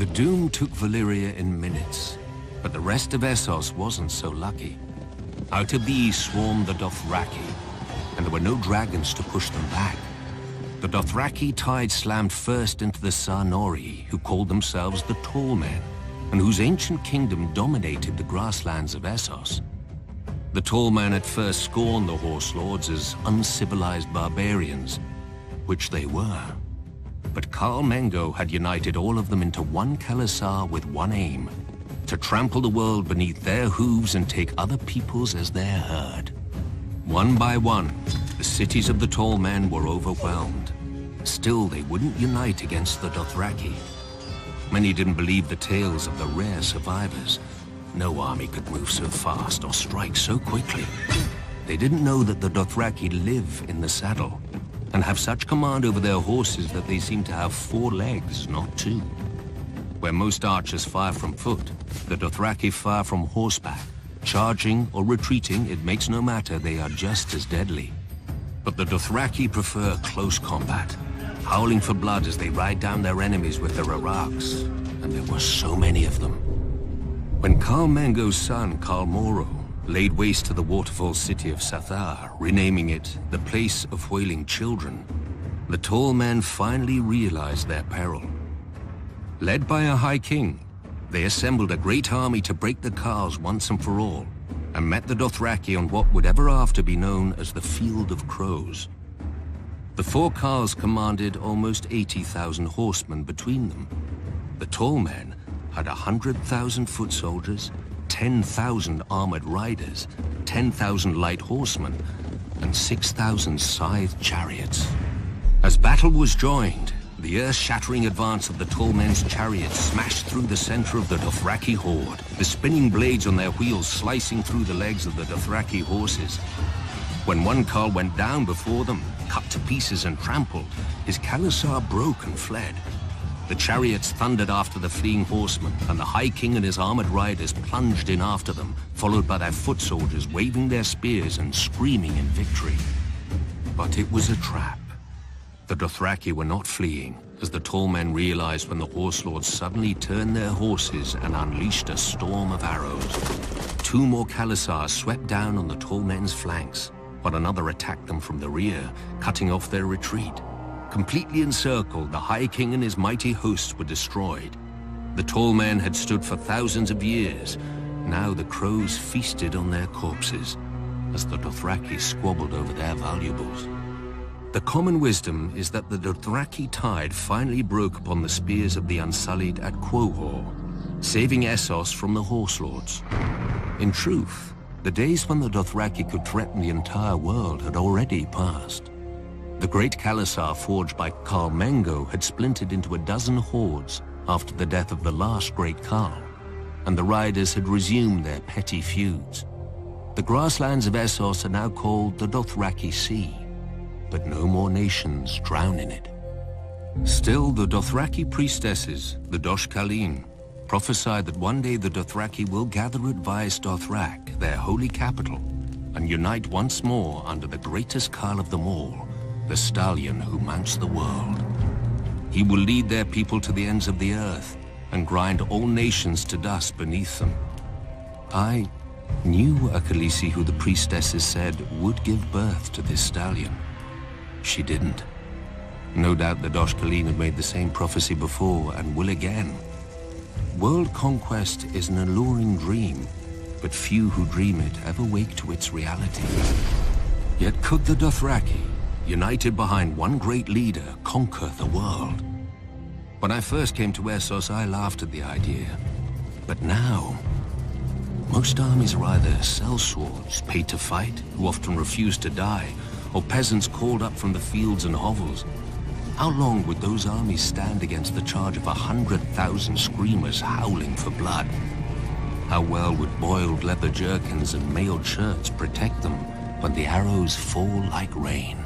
The doom took Valyria in minutes, but the rest of Essos wasn't so lucky. Out of the east swarmed the Dothraki, and there were no dragons to push them back. The Dothraki tide slammed first into the Sarnori, who called themselves the Tall Men, and whose ancient kingdom dominated the grasslands of Essos. The Tall Men at first scorned the horselords as uncivilized barbarians, which they were. But Khal Mengo had united all of them into one Khalasar with one aim: to trample the world beneath their hooves and take other peoples as their herd. One by one, the cities of the Tall Men were overwhelmed. Still, they wouldn't unite against the Dothraki. Many didn't believe the tales of the rare survivors. No army could move so fast or strike so quickly. They didn't know that the Dothraki live in the saddle and have such command over their horses that they seem to have 4 legs, not 2. Where most archers fire from foot, the Dothraki fire from horseback. Charging or retreating, it makes no matter, they are just as deadly. But the Dothraki prefer close combat, howling for blood as they ride down their enemies with their araks, and there were so many of them. When Khal Mengo's son, Khal Moro, laid waste to the waterfall city of Sathar, renaming it the Place of Wailing Children, the Tall Men finally realized their peril. Led by a High King, they assembled a great army to break the Khals once and for all, and met the Dothraki on what would ever after be known as the Field of Crows. The 4 Khals commanded almost 80,000 horsemen between them. The Tall Men had 100,000 foot soldiers, 10,000 armored riders, 10,000 light horsemen, and 6,000 scythed chariots. As battle was joined, the earth-shattering advance of the Tall Men's chariots smashed through the center of the Dothraki horde, the spinning blades on their wheels slicing through the legs of the Dothraki horses. When one Khal went down before them, cut to pieces and trampled, his Khalasar broke and fled. The chariots thundered after the fleeing horsemen, and the High King and his armored riders plunged in after them, followed by their foot soldiers waving their spears and screaming in victory. But it was a trap. The Dothraki were not fleeing, as the Tall Men realized when the horselords suddenly turned their horses and unleashed a storm of arrows. 2 more Khalasars swept down on the Tall Men's flanks, but another attacked them from the rear, cutting off their retreat. Completely encircled, the High King and his mighty hosts were destroyed. The Tall Men had stood for thousands of years. Now the crows feasted on their corpses, as the Dothraki squabbled over their valuables. The common wisdom is that the Dothraki tide finally broke upon the spears of the Unsullied at Quohor, saving Essos from the horselords. In truth, the days when the Dothraki could threaten the entire world had already passed. The great Khalasar forged by Khal Mengo had splintered into a dozen hordes after the death of the last great Khal, and the riders had resumed their petty feuds. The grasslands of Essos are now called the Dothraki Sea, but no more nations drown in it. Still, the Dothraki priestesses, the Dosh Khaleen, prophesied that one day the Dothraki will gather at Vaes Dothrak, their holy capital, and unite once more under the greatest Khal of them all, the stallion who mounts the world. He will lead their people to the ends of the earth and grind all nations to dust beneath them. I knew a Khaleesi who the priestesses said would give birth to this stallion. She didn't. No doubt the Dosh Khaleen had made the same prophecy before and will again. World conquest is an alluring dream, but few who dream it ever wake to its reality. Yet could the Dothraki, united behind one great leader, conquer the world? When I first came to Essos, I laughed at the idea. But now, most armies are either sellswords, paid to fight, who often refuse to die, or peasants called up from the fields and hovels. How long would those armies stand against the charge of 100,000 screamers howling for blood? How well would boiled leather jerkins and mailed shirts protect them when the arrows fall like rain?